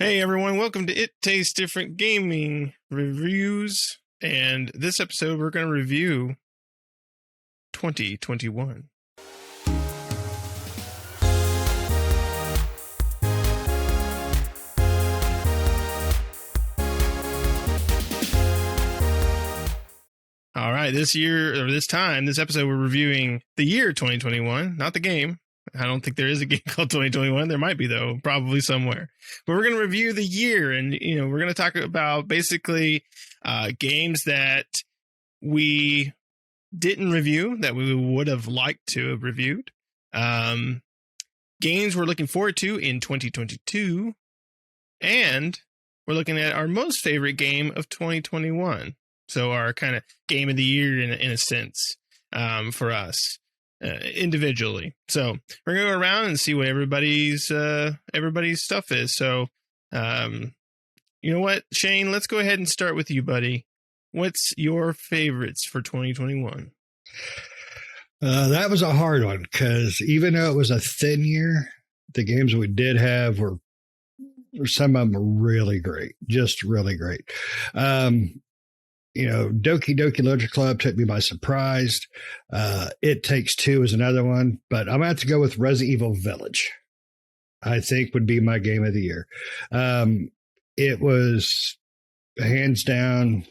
Hey everyone, welcome to It Tastes Different Gaming Reviews. And this episode we're going to review 2021. All right, this episode we're reviewing the year 2021, not the game. I don't think there is a game called 2021. There might be, though, probably somewhere. But we're going to review the year, and we're going to talk about basically games that we didn't review that we would have liked to have reviewed. Games we're looking forward to in 2022, and we're looking at our most favorite game of 2021. So our kind of game of the year in a sense for us. Individually. So we're gonna go around and see what everybody's stuff is. So you know what, Shane, let's go ahead and start with you, buddy. What's your favorites for 2021? That was a hard one because even though it was a thin year, the games we did have were some of them were really great, just really great. Doki Doki Literature Club took me by surprise. It Takes Two is another one, but I'm going to have to go with Resident Evil Village. I think would be my game of the year. It was hands down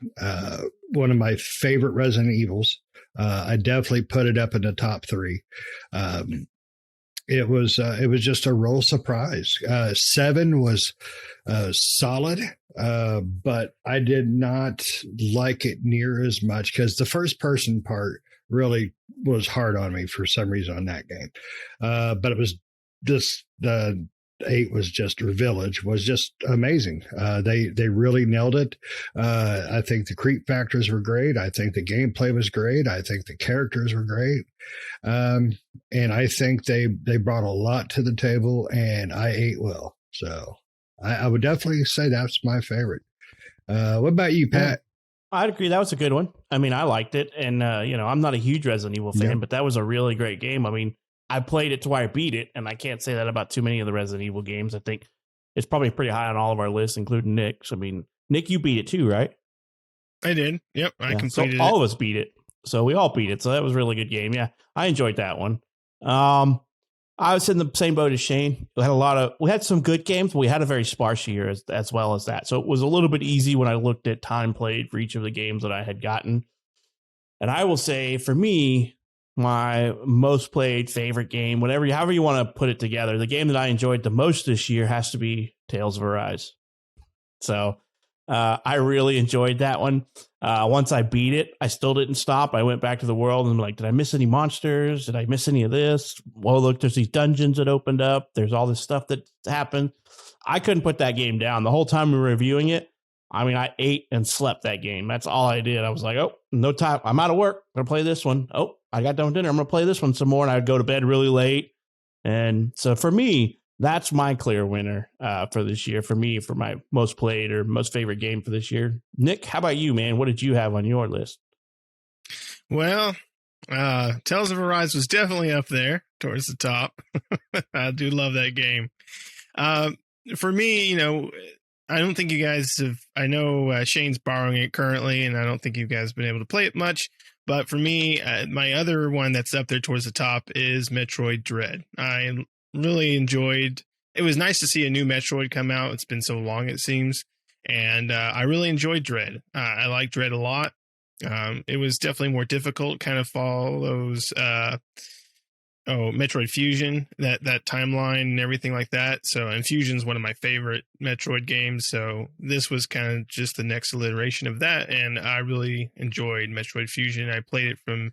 one of my favorite Resident Evils. I definitely put it up in the top three. It was just a real surprise. 7 was solid, but I did not like it near as much because the first person part really was hard on me for some reason on that game. But it was just the 8 was just, or Village was just amazing. They really nailed it. I think the creep factors were great. I think the gameplay was great. I think the characters were great. And I think they brought a lot to the table, and I ate well. So I would definitely say that's my favorite. What about you, Pat? I'd agree. That was a good one. I mean, I liked it. And, I'm not a huge Resident Evil fan, but that was a really great game. I mean, I played it to where I beat it, and I can't say that about too many of the Resident Evil games. I think it's probably pretty high on all of our lists, including Nick's. I mean, Nick, you beat it too, right? I did. Yep, I completed it. All of us beat it. So we all beat it. So that was a really good game. Yeah, I enjoyed that one. I was in the same boat as Shane. We had some good games, but we had a very sparse year as well as that. So it was a little bit easy when I looked at time played for each of the games that I had gotten. And I will say, for me, my most played favorite game, however you want to put it together, the game that I enjoyed the most this year has to be Tales of Arise. So I really enjoyed that one. Once I beat it, I still didn't stop. I went back to the world and I'm like, did I miss any monsters? Did I miss any of this? Well, look, there's these dungeons that opened up. There's all this stuff that happened. I couldn't put that game down. The whole time we were reviewing it, I mean, I ate and slept that game. That's all I did. I was like, oh, no time. I'm out of work. I'm going to play this one. Oh, I got done with dinner. I'm going to play this one some more. And I would go to bed really late. And so for me, that's my clear winner for this year. For me, for my most played or most favorite game for this year. Nick, how about you, man? What did you have on your list? Well, Tales of Arise was definitely up there towards the top. I do love that game. For me, I don't think you guys have, I know Shane's borrowing it currently, and I don't think you guys have been able to play it much. But for me, my other one that's up there towards the top is Metroid Dread. I really enjoyed, it was nice to see a new Metroid come out. It's been so long, it seems. And I really enjoyed Dread. I like Dread a lot. It was definitely more difficult, kind of follows Metroid Fusion, that timeline and everything like that. So, and Fusion's one of my favorite Metroid games. So this was kind of just the next iteration of that. And I really enjoyed Metroid Fusion. I played it from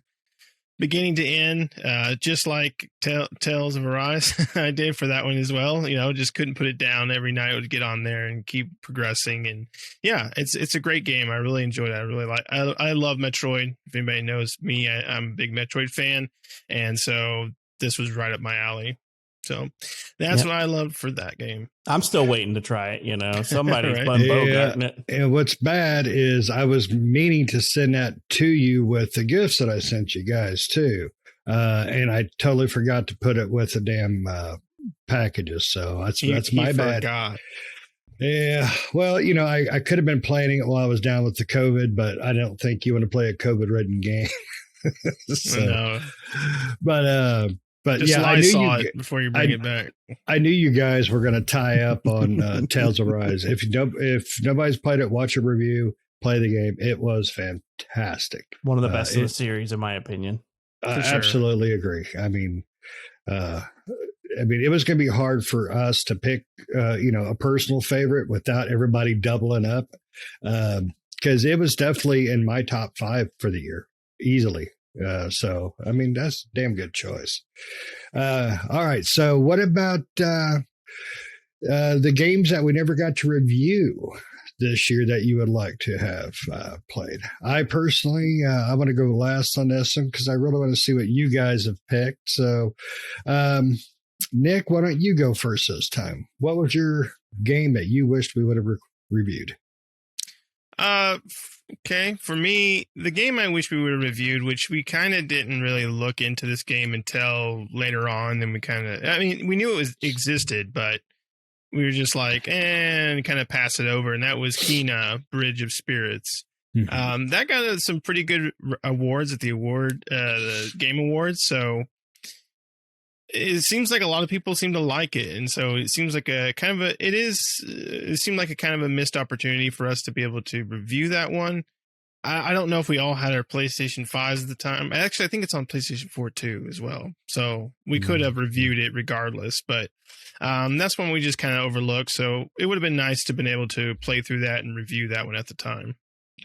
beginning to end, just like Tales of Arise. I did for that one as well. Just couldn't put it down. Every night I would get on there and keep progressing. And yeah, it's a great game. I really enjoyed it. I love Metroid. If anybody knows me, I'm a big Metroid fan. And so this was right up my alley. So that's what I loved for that game. I'm still waiting to try it. Somebody's Right. bogarting it. And what's bad is I was meaning to send that to you with the gifts that I sent you guys too. And I totally forgot to put it with the damn packages. So that's my bad. Forgot. Yeah. Well, I could have been playing it while I was down with the COVID, but I don't think you want to play a COVID-ridden game. So, No, but just yeah, I knew Lysol you. it before you bring I it back. I knew you guys were going to tie up on Tales of Rise. If nobody's played it, watch a review, play the game. It was fantastic. One of the best in the series, in my opinion. I sure. absolutely agree. I mean, it was going to be hard for us to pick, a personal favorite without everybody doubling up, because it was definitely in my top 5 for the year, easily. So, I mean, that's a damn good choice. All right. So, what about the games that we never got to review this year that you would like to have played? I personally, I want to go last on this one because I really want to see what you guys have picked. So, Nick, why don't you go first this time? What was your game that you wished we would have reviewed? Okay. For me, the game I wish we would have reviewed, which we kind of didn't really look into this game until later on. Then we knew it existed, but we were just like, and kind of pass it over. And that was Kena, Bridge of Spirits. Mm-hmm. That got some pretty good awards at the Game Awards. So it seems like a lot of people seem to like it. And so it seems like it seemed like a kind of a missed opportunity for us to be able to review that one. I don't know if we all had our PlayStation 5s at the time. Actually, I think it's on PlayStation 4 too as well. So we could have reviewed it regardless, but that's one we just kind of overlooked. So it would have been nice to have been able to play through that and review that one at the time.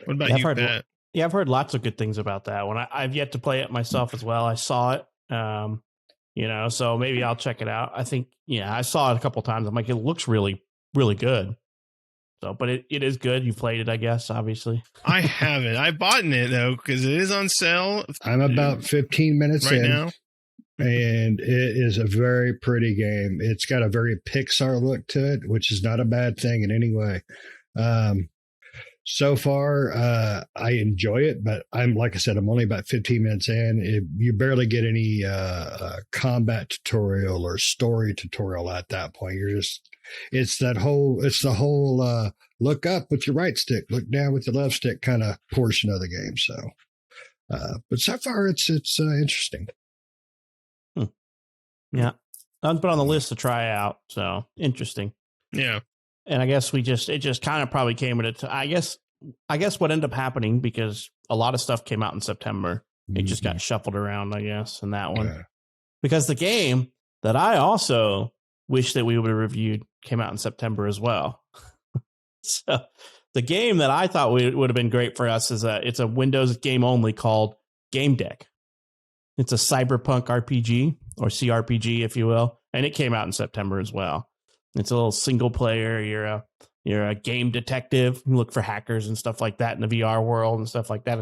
What about you, Pat? Yeah, I've heard lots of good things about that one. I've yet to play it myself as well. I saw it, so maybe I'll check it out. I think, I saw it a couple times. I'm like, it looks really, really good. So, but it is good. You played it, I guess, obviously. I haven't. I bought it though, because it is on sale. I'm about 15 minutes right in now. And it is a very pretty game. It's got a very Pixar look to it, which is not a bad thing in any way. So far, I enjoy it, but like I said, I'm only about 15 minutes in. You barely get any combat tutorial or story tutorial at that point. It's the whole look up with your right stick, look down with your left stick kind of portion of the game. So, but so far it's interesting. Yeah, I'll put on the list to try out. So interesting. Yeah. And I guess it just kind of probably came at I guess what ended up happening, because a lot of stuff came out in September. It just got shuffled around, I guess, in that one. Yeah. Because the game that I also wish that we would have reviewed came out in September as well. So the game that I thought would have been great for us it's a Windows game only called Game Deck. It's a cyberpunk RPG, or CRPG, if you will. And it came out in September as well. It's a little single player. You're a game detective. You look for hackers and stuff like that in the VR world and stuff like that.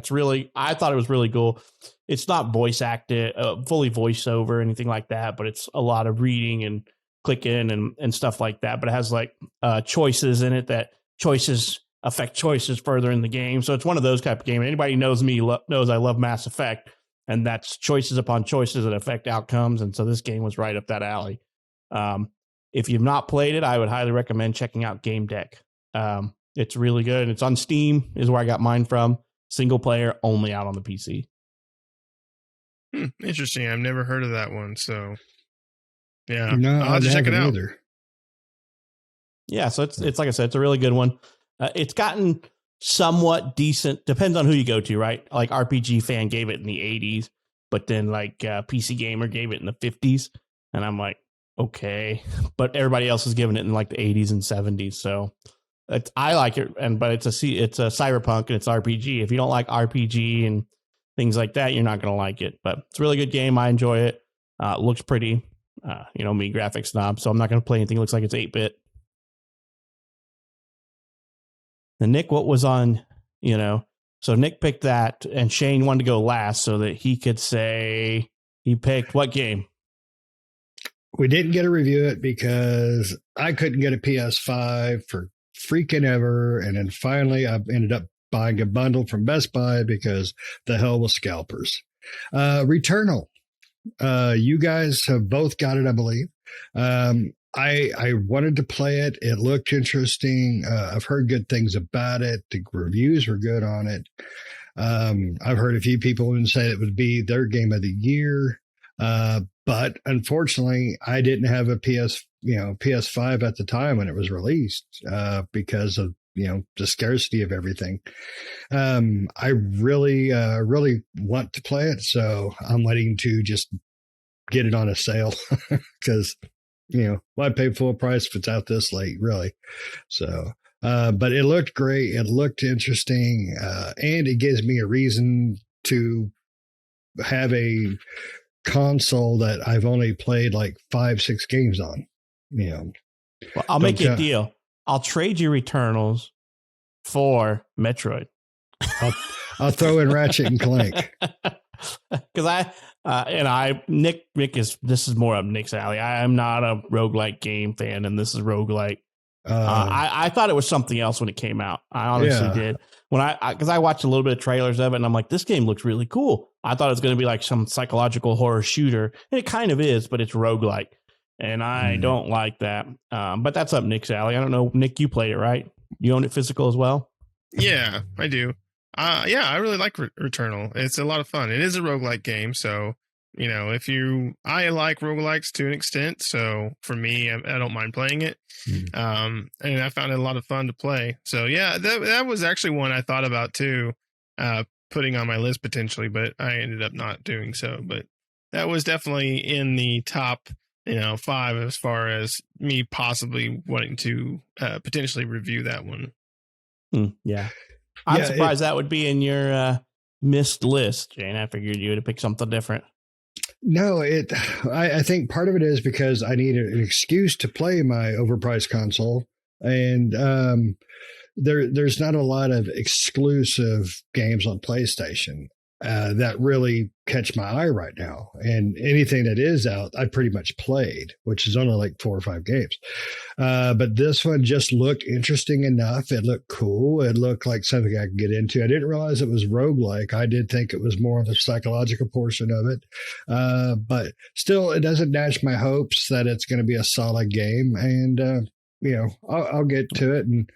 I thought it was really cool. It's not voice acted, fully voiceover or anything like that, but it's a lot of reading and clicking and stuff like that. But it has like choices in it that choices affect choices further in the game. So it's one of those type of games. Anybody who knows me knows I love Mass Effect, and that's choices upon choices that affect outcomes. And so this game was right up that alley. If you've not played it, I would highly recommend checking out Game Deck. It's really good. It's on Steam, is where I got mine from. Single player, only out on the PC. Interesting. I've never heard of that one. So, yeah, no, I'll have to check it out. Either. Yeah, so it's like I said, it's a really good one. It's gotten somewhat decent. Depends on who you go to, right? Like RPG Fan gave it in the 80s, but then like PC Gamer gave it in the 50s, and I'm like, okay, but everybody else is giving it in like the 80s and 70s. So I like it, but it's a cyberpunk and it's RPG. If you don't like RPG and things like that, you're not going to like it. But it's a really good game. I enjoy it. It looks pretty. Me, graphics snob, so I'm not going to play anything that looks like it's 8-bit. And Nick, what was on? So Nick picked that, and Shane wanted to go last so that he could say he picked what game. We didn't get to review it because I couldn't get a PS5 for freaking ever. And then finally, I ended up buying a bundle from Best Buy because the hell with scalpers. Returnal. You guys have both got it, I believe. I wanted to play it. It looked interesting. I've heard good things about it. The reviews were good on it. I've heard a few people even say it would be their game of the year. But unfortunately, I didn't have a PS5 at the time when it was released, because of, the scarcity of everything. I really, really want to play it. So I'm waiting to just get it on a sale because, why pay full price if it's out this late, really? So, but it looked great. It looked interesting. And it gives me a reason to have a console that I've only played like 5-6 games on. Well, I'll make you a deal. I'll trade you Returnals for Metroid. I'll throw in Ratchet and Clank. Because Nick this is more up Nick's alley. I am not a roguelike game fan, and this is roguelike. I thought it was something else when it came out. I honestly did. Because I watched a little bit of trailers of it, and I'm like, this game looks really cool. I thought it was going to be like some psychological horror shooter, and it kind of is, but it's roguelike, and I don't like that. But that's up Nick's alley. I don't know, Nick, you played it, right? You own it physical as well? Yeah, I do. I really like Returnal. It's a lot of fun. It is a roguelike game, so I like roguelikes to an extent. So for me, I don't mind playing it. And I found it a lot of fun to play. So yeah, that was actually one I thought about too, putting on my list potentially, but I ended up not doing so. But that was definitely in the top, 5 as far as me possibly wanting to potentially review that one. Yeah. I'm surprised that would be in your missed list, Jane. I figured you would have picked something different. No, I think part of it is because I need an excuse to play my overpriced console, and there's not a lot of exclusive games on PlayStation that really catch my eye right now. And anything that is out, I pretty much played, which is only like 4 or 5 games. But this one just looked interesting enough. It looked cool. It looked like something I could get into. I didn't realize it was roguelike. I did think it was more of the psychological portion of it. But still, it doesn't dash my hopes that it's going to be a solid game. And, I'll get to it, and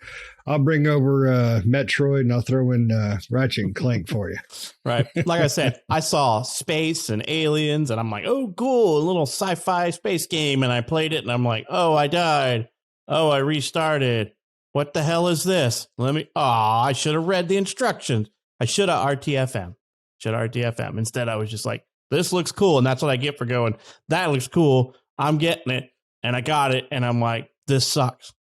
I'll bring over Metroid, and I'll throw in Ratchet and Clank for you. Right. Like I said, I saw space and aliens, and I'm like, oh, cool, a little sci-fi space game. And I played it, and I'm like, oh, I died. Oh, I restarted. What the hell is this? I should have read the instructions. I should have RTFM. Instead, I was just like, this looks cool. And that's what I get for going, that looks cool. I'm getting it. And I got it. And I'm like, this sucks.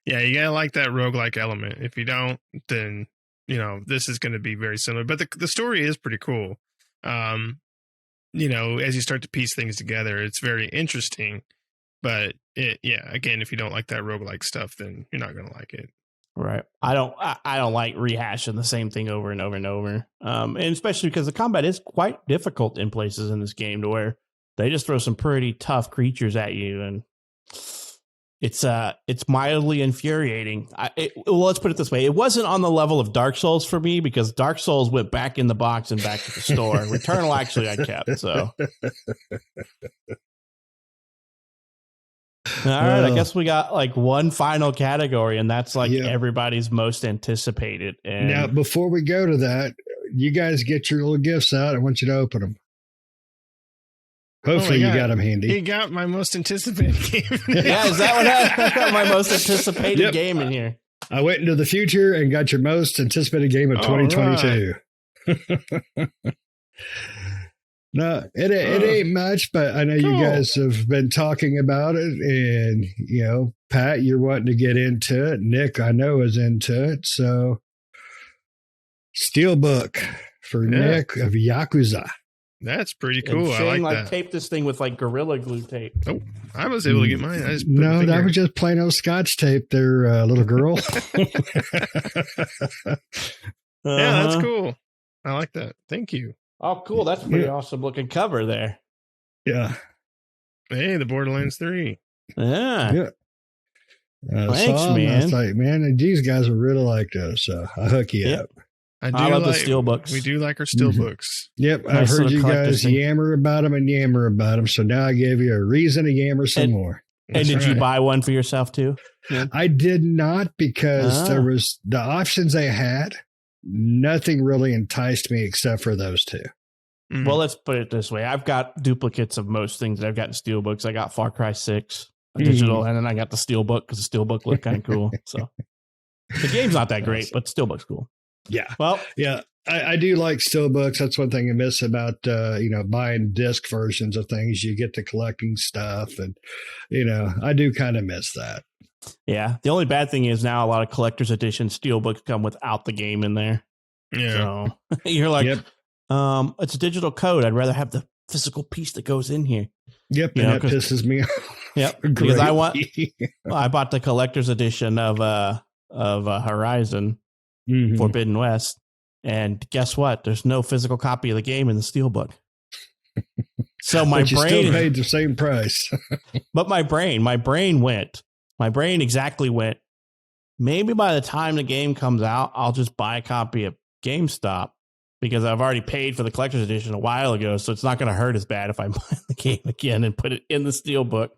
Yeah, you gotta like that roguelike element. If you don't, then this is going to be very similar. But the story is pretty cool. As you start to piece things together, it's very interesting. But again, if you don't like that roguelike stuff, then you're not going to like it. Right. I don't like rehashing the same thing over and over and over. And especially because the combat is quite difficult in places in this game to where they just throw some pretty tough creatures at you, and it's mildly infuriating. Let's put it this way. It wasn't on the level of Dark Souls for me, because Dark Souls went back in the box and back to the store. Returnal, actually, I kept. So, all right. I guess we got like one final category, and that's like everybody's most anticipated. And now, before we go to that, you guys get your little gifts out. I want you to open them. Hopefully you got them handy. You got my most anticipated game. Yeah, is that what I got? My most anticipated game in here. I went into the future and got your most anticipated game of 2022. Right. No, it ain't much, but I know you guys have been talking about it, and Pat, you're wanting to get into it. Nick, I know, is into it. So, Steelbook for Nick of Yakuza. That's pretty cool. Shane, I like that. Taped this thing with like Gorilla Glue tape. Oh, I was able to get mine. No, that was just plain old Scotch tape there, little girl. Yeah, that's cool. I like that. Thank you. Oh, cool. That's a pretty awesome looking cover there. Yeah. Hey, the Borderlands 3. Yeah. Thanks, man. I was like, man, these guys will really like this. So I'll hook you up. I love the steel books. We do like our steel books. Yep, Nice I've heard little you collector's guys thing. yammer about them, so now I gave you a reason to yammer some more. And That's did you right. buy one for yourself too? I did not, because there Ah. was the options they had. Nothing really enticed me except for those two. Mm. Well, let's put it this way. I've got duplicates of most things that I've got in steelbooks. I got Far Cry 6 digital, and then I got the steelbook because the steelbook looked kind of cool. So the game's not that great, but steelbook's cool. Yeah. Well, Yeah. I do like steelbooks. That's one thing I miss about, buying disc versions of things. You get to collecting stuff, and, I do kind of miss that. yeah. The only bad thing is now a lot of collector's edition steelbooks come without the game in there. Yeah. So you're like, Yep. It's a digital code. I'd rather have the physical piece that goes in here. Yep. You And know, that pisses me off. Yep. Because Greatly. I bought the collector's edition of Horizon Mhm. Forbidden West. And guess what? There's no physical copy of the game in the steelbook. So my But you brain, still paid the same price. but my brain exactly went. Maybe by the time the game comes out, I'll just buy a copy of GameStop, because I've already paid for the collector's edition a while ago. So it's not going to hurt as bad if I buy the game again and put it in the steelbook.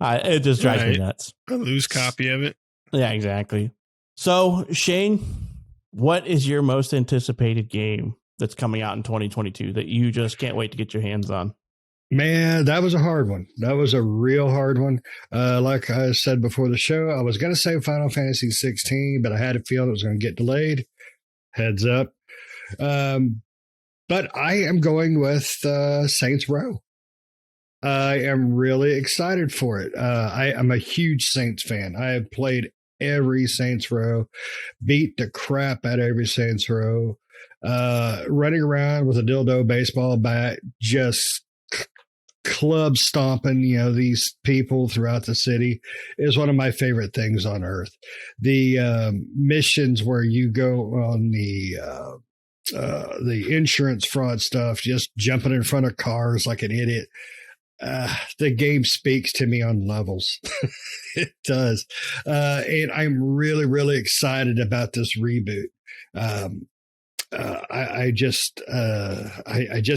It just drives me Right. nuts. A loose copy of it. Yeah, exactly. So Shane, what is your most anticipated game that's coming out in 2022 that you just can't wait to get your hands on? Man, that was a hard one. That was a real hard one. Like I said before the show, I was going to say Final Fantasy 16, but I had a feeling it was going to get delayed. Heads up. But I am going with Saints Row. I am really excited for it. I'm a huge Saints fan. I have played every Saints Row, beat the crap out of every Saints Row, running around with a dildo baseball bat, just club stomping, these people throughout the city is one of my favorite things on earth. The missions where you go on the insurance fraud stuff, just jumping in front of cars like an idiot. The game speaks to me on levels. It does. And I'm really, really excited about this reboot. I just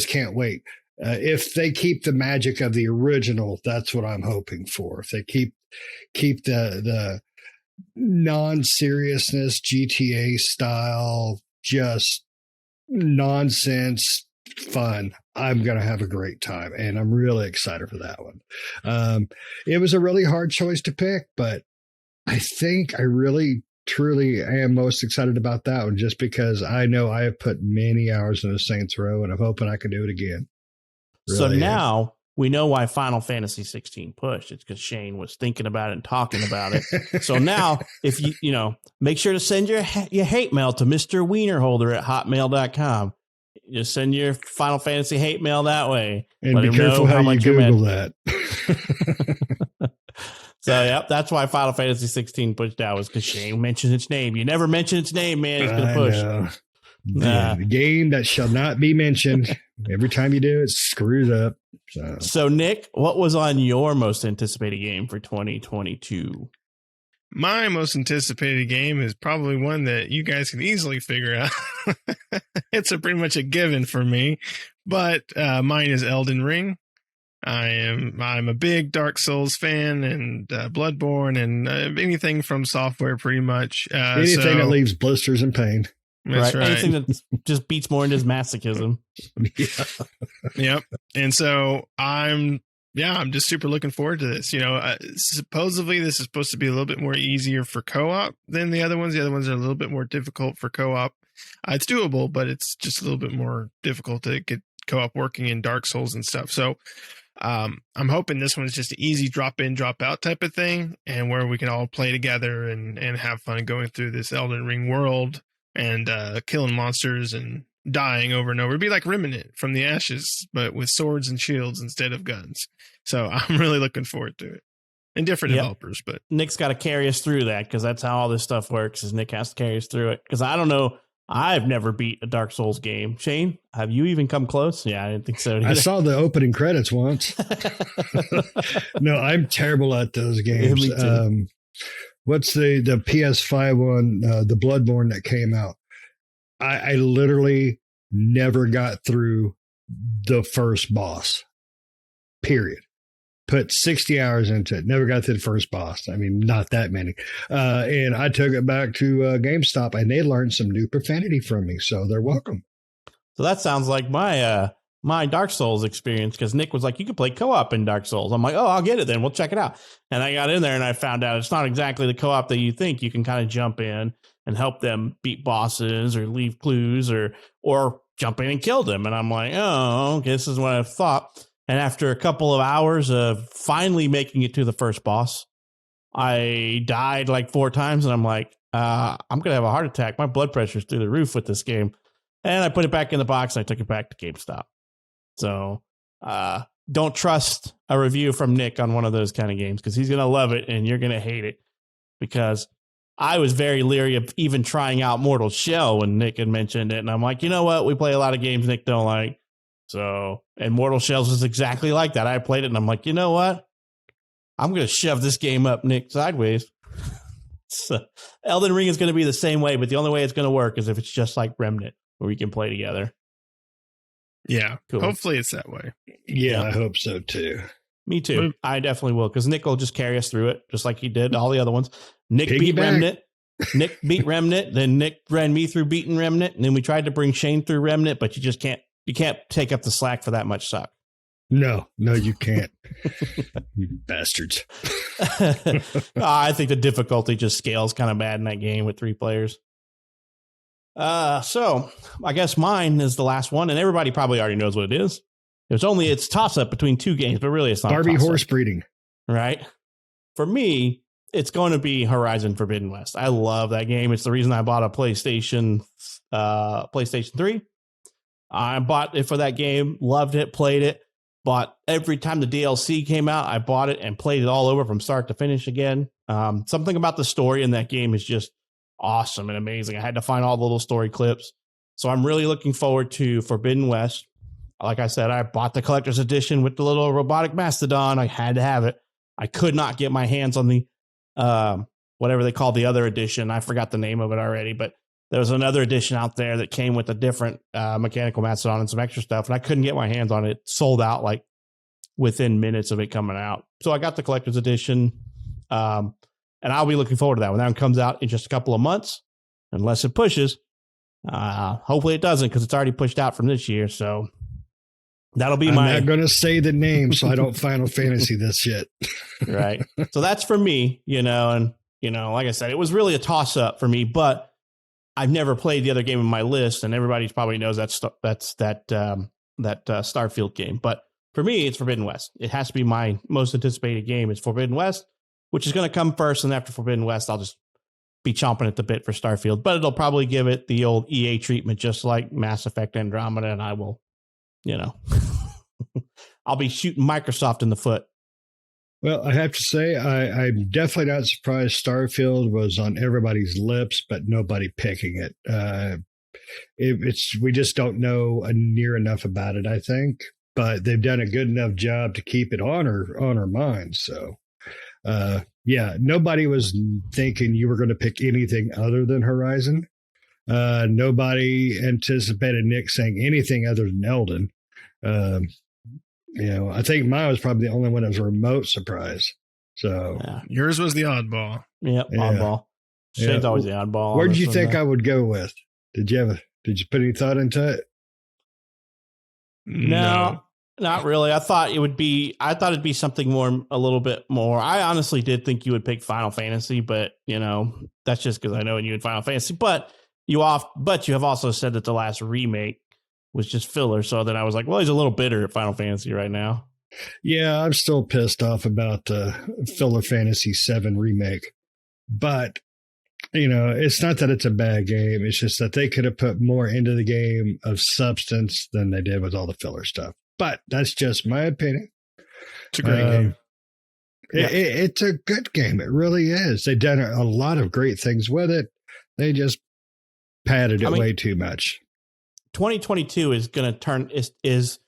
can't wait. If they keep the magic of the original, that's what I'm hoping for. If they keep the non-seriousness GTA style, just nonsense fun, I'm going to have a great time. And I'm really excited for that one. It was a really hard choice to pick, but I think I really, truly am most excited about that one, just because I know I have put many hours into Saints Row, and I'm hoping I can do it again. So now we know why Final Fantasy 16 pushed. It's because Shane was thinking about it and talking about it. So now, if you make sure to send your hate mail to Mr. Wienerholder@hotmail.com. Just send your Final Fantasy hate mail that way. And Let be him careful know how you much you're Google mad. that. So, yep, that's why Final Fantasy 16 pushed out, was because Shane mentioned its name. You never mention its name, man. It's going to push. Know. The game that shall not be mentioned. Every time you do, it screws up. So, Nick, what was on your most anticipated game for 2022? My most anticipated game is probably one that you guys can easily figure out. It's pretty much a given for me, but mine is Elden Ring. I'm a big Dark Souls fan, and Bloodborne, and anything from Software, pretty much. Anything that leaves blisters and pain. That's right. Anything that just beats more into his masochism. Yeah. Yep. And so I'm just super looking forward to this. Supposedly this is supposed to be a little bit more easier for co-op than the other ones. The other ones are a little bit more difficult for co-op. It's doable, but it's just a little bit more difficult to get co-op working in Dark Souls and stuff. So I'm hoping this one's just an easy drop in, drop out type of thing, and where we can all play together and have fun going through this Elden Ring world and killing monsters and dying over and over. It'd be like Remnant from the Ashes, but with swords and shields instead of guns. So I'm really looking forward to it. And different developers, but Nick's got to carry us through that, because that's how all this stuff works, is Nick has to carry us through it. Because I don't know, I've never beat a Dark Souls game. Shane, have you even come close? Yeah, I didn't think so either. I saw the opening credits once. No, I'm terrible at those games. Yeah, me too. What's the PS5 one, the Bloodborne that came out? I literally never got through the first boss, period. Put 60 hours into it, never got to the first boss. I mean, not that many. And I took it back to GameStop, and they learned some new profanity from me, so they're welcome. So that sounds like my Dark Souls experience, because Nick was like, you can play co-op in Dark Souls. I'm like, oh, I'll get it then. We'll check it out. And I got in there and I found out it's not exactly the co-op that you think. You can kind of jump in and help them beat bosses or leave clues or jump in and kill them. And I'm like, oh, okay, this is what I thought. And after a couple of hours of finally making it to the first boss, I died like 4 times. And I'm like, I'm going to have a heart attack. My blood pressure's through the roof with this game. And I put it back in the box and I took it back to GameStop. So don't trust a review from Nick on one of those kind of games, because he's going to love it and you're going to hate it. Because I was very leery of even trying out Mortal Shell when Nick had mentioned it. And I'm like, you know what? We play a lot of games Nick don't like. So, and Mortal Shells is exactly like that. I played it and I'm like, you know what? I'm going to shove this game up Nick sideways. So, Elden Ring is going to be the same way, but the only way it's going to work is if it's just like Remnant, where we can play together. Yeah, cool. Hopefully it's that way. Yeah, I hope so too. Me too. I definitely will, because Nick will just carry us through it, just like he did all the other ones. Nick beat Remnant. Nick beat Remnant. Then Nick ran me through beating Remnant, and then we tried to bring Shane through Remnant, but you just can't. You can't take up the slack for that much suck. No, you can't. You bastards. I think the difficulty just scales kind of bad in that game with 3 players. So I guess mine is the last one, and everybody probably already knows what it is. It's toss up between 2 games, but really it's not. Barbie horse breeding, right? For me, it's going to be Horizon Forbidden West. I love that game. It's the reason I bought a PlayStation 3. I bought it for that game, loved it, played it. But every time the DLC came out, I bought it and played it all over from start to finish again. Something about the story in that game is just awesome and amazing. I had to find all the little story clips. So I'm really looking forward to Forbidden West. Like I said, I bought the collector's edition with the little robotic mastodon. I had to have it. I could not get my hands on the whatever they call the other edition. I forgot the name of it already, but there was another edition out there that came with a different mechanical mastodon and some extra stuff, and I couldn't get my hands on it. It sold out like within minutes of it coming out. So I got the collector's edition, and I'll be looking forward to that when that one comes out in just a couple of months, unless it pushes. Hopefully it doesn't, because it's already pushed out from this year. So that'll be I'm not going to say the name so I don't Final Fantasy this shit. Right. So that's for me, and like I said, it was really a toss up for me, but I've never played the other game in my list, and everybody probably knows that Starfield game. But for me, it's Forbidden West. It has to be my most anticipated game. It's Forbidden West, which is going to come first, and after Forbidden West, I'll just be chomping at the bit for Starfield. But it'll probably give it the old EA treatment, just like Mass Effect Andromeda, and I will, I'll be shooting Microsoft in the foot. Well, I have to say, I'm definitely not surprised Starfield was on everybody's lips, but nobody picking it. We just don't know near enough about it, I think. But they've done a good enough job to keep it on our minds. So, nobody was thinking you were going to pick anything other than Horizon. Nobody anticipated Nick saying anything other than Elden. I think mine was probably the only one that was a remote surprise. So yours was the oddball. Yep, oddball. Shane's always the oddball. Where did you think I would go with? Did you put any thought into it? No, not really. I thought it'd be something a little bit more. I honestly did think you would pick Final Fantasy, but that's just because I know you in Final Fantasy. But you have also said that the last remake was just filler. So then I was like, well, he's a little bitter at Final Fantasy right now. Yeah, I'm still pissed off about the Filler Fantasy 7 remake. But, it's not that it's a bad game. It's just that they could have put more into the game of substance than they did with all the filler stuff. But that's just my opinion. It's a great game. It's a good game. It really is. They've done a lot of great things with it. They just padded it way too much. 2022 is going to turn is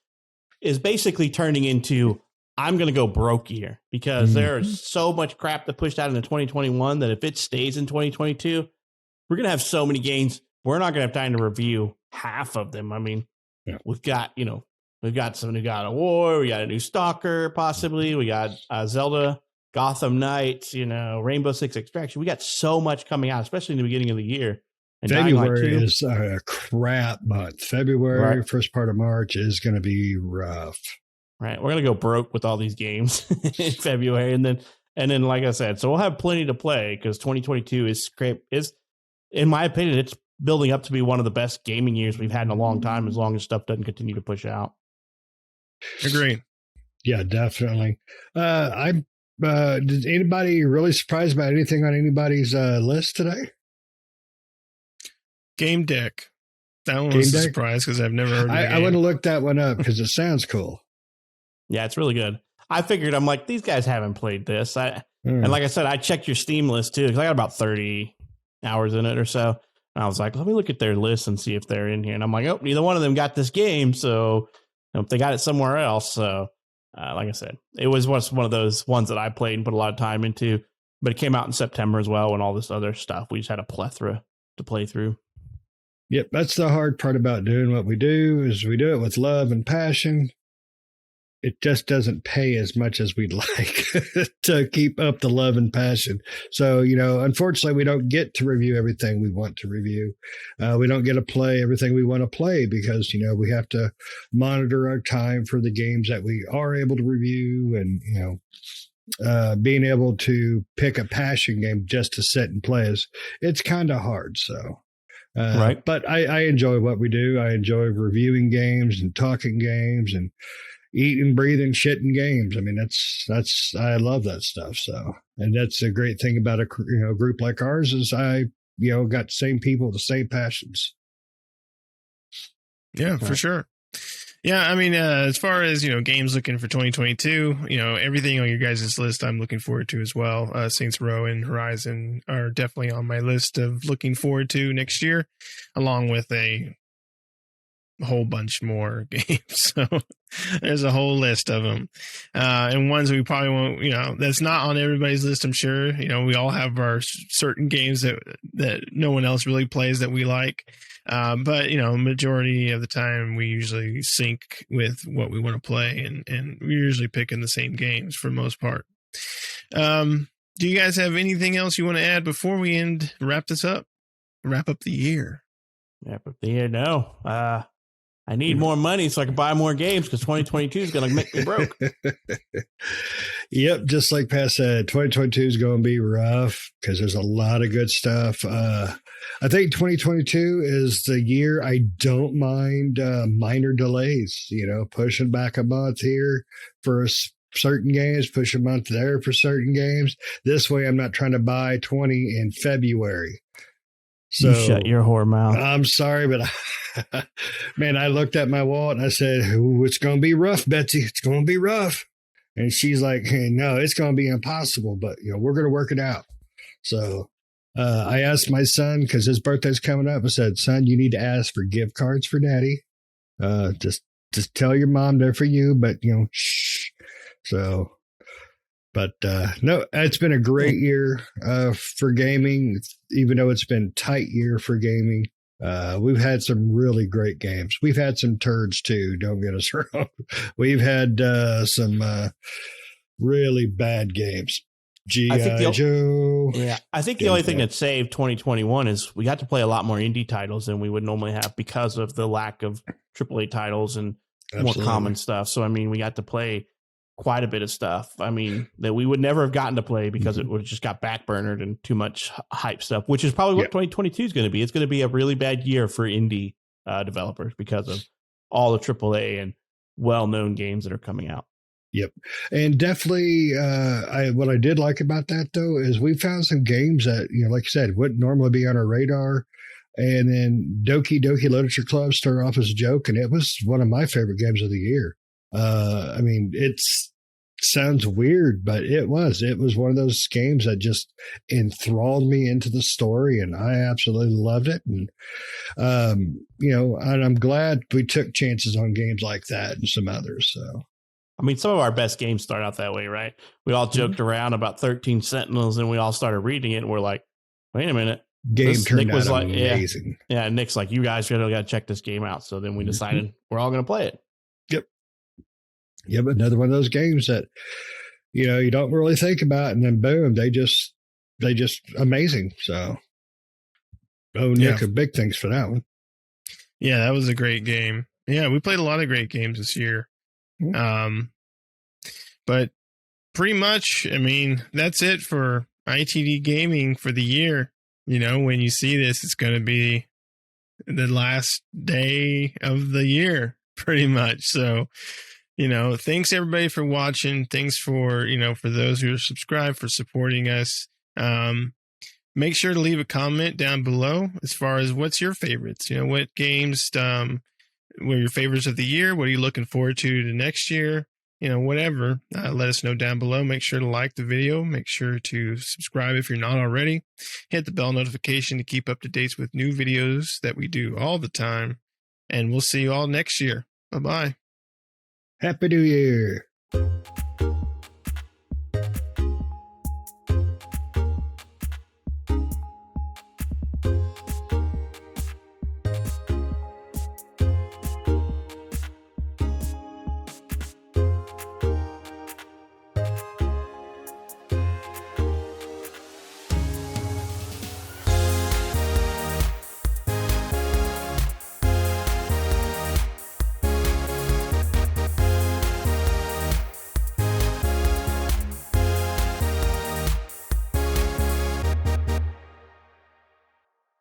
basically turning into I'm going to go broke year, because there's so much crap that pushed out into 2021 that if it stays in 2022, we're going to have so many games we're not going to have time to review half of them. I mean, we've got some new God of War, we got a new Stalker, possibly, we got Zelda, Gotham Knights, Rainbow Six Extraction. We got so much coming out, especially in the beginning of the year. And February is a crap month. February, right. First part of March is going to be rough. Right, we're going to go broke with all these games in February, and then, like I said, so we'll have plenty to play because 2022 is, in my opinion, it's building up to be one of the best gaming years we've had in a long time, as long as stuff doesn't continue to push out. Agree. Yeah, definitely. Did anybody really surprised by anything on anybody's list today? Game Deck. That one was a surprise because I've never heard of it. I want to look that one up because it sounds cool. Yeah, it's really good. I figured, I'm like, these guys haven't played this. And like I said, I checked your Steam list too, because I got about 30 hours in it or so. And I was like, let me look at their list and see if they're in here. And I'm like, oh, neither one of them got this game. So they got it somewhere else. So like I said, it was one of those ones that I played and put a lot of time into. But it came out in September as well, and all this other stuff. We just had a plethora to play through. Yep, that's the hard part about doing what we do, is we do it with love and passion. It just doesn't pay as much as we'd like to keep up the love and passion. So, unfortunately, we don't get to review everything we want to review. We don't get to play everything we want to play because, we have to monitor our time for the games that we are able to review, and, being able to pick a passion game just to sit and play it's kind of hard. So, right. But I enjoy what we do. I enjoy reviewing games and talking games and eating, breathing, shitting games. I mean, that's I love that stuff. So, and that's a great thing about a group like ours is I got the same people, the same passions. Yeah, for sure. Yeah, I mean, as far as games looking for 2022, everything on your guys' list I'm looking forward to as well. Saints Row and Horizon are definitely on my list of looking forward to next year, along with a whole bunch more games. So there's a whole list of them, and ones we probably won't. That's not on everybody's list. I'm sure. We all have our certain games that no one else really plays that we like. But majority of the time we usually sync with what we want to play, and we're usually picking the same games for the most part. Do you guys have anything else you want to add before we wrap up the year? Wrap up the year. No. I need more money so I can buy more games because 2022 is going to make me broke. Yep. Just like Pat said, 2022 is going to be rough because there's a lot of good stuff. I think 2022 is the year I don't mind minor delays, pushing back a month here for certain games, push a month there for certain games. This way I'm not trying to buy 20 in February. So, you shut your whore mouth. I'm sorry, but man, I looked at my wallet and I said, it's going to be rough, Betsy. It's going to be rough. And she's like, hey, no, it's going to be impossible, but we're going to work it out. So I asked my son, because his birthday's coming up, I said, son, you need to ask for gift cards for daddy. Just tell your mom they're for you, but shh. So, but no, it's been a great year for gaming, even though it's been a tight year for gaming. We've had some really great games. We've had some turds too. Don't get us wrong. We've had some really bad games. G.I. Joe. Yeah, I think the only thing that saved 2021 is we got to play a lot more indie titles than we would normally have because of the lack of AAA titles and more common stuff. So, I mean, we got to play quite a bit of stuff. I mean, that we would never have gotten to play because it would have just got backburnered and too much hype stuff, which is probably what 2022 is going to be. It's going to be a really bad year for indie developers because of all the AAA and well-known games that are coming out. Yep. And definitely, what I did like about that, though, is we found some games that, like you said, wouldn't normally be on our radar. And then Doki Doki Literature Club started off as a joke, and it was one of my favorite games of the year. I mean, sounds weird, but it was one of those games that just enthralled me into the story, and I absolutely loved it. And, and I'm glad we took chances on games like that and some others. So, I mean, some of our best games start out that way, right? We all joked around about 13 Sentinels and we all started reading it and we're like, wait a minute, game turned Nick out was like, amazing. yeah. Nick's like, you guys got to check this game out. So then we decided we're all going to play it. Yep, another one of those games that you don't really think about, and then boom, they just amazing. So, Nick, big thanks for that one. Yeah, that was a great game. Yeah, we played a lot of great games this year. But pretty much, I mean, that's it for ITD gaming for the year. When you see this, it's going to be the last day of the year, pretty much. So, thanks everybody for watching. Thanks for those who are subscribed, for supporting us. Make sure to leave a comment down below as far as what's your favorites. What games were your favorites of the year? What are you looking forward to next year? Whatever. Let us know down below. Make sure to like the video. Make sure to subscribe if you're not already. Hit the bell notification to keep up to date with new videos that we do all the time. And we'll see you all next year. Bye-bye. Happy New Year.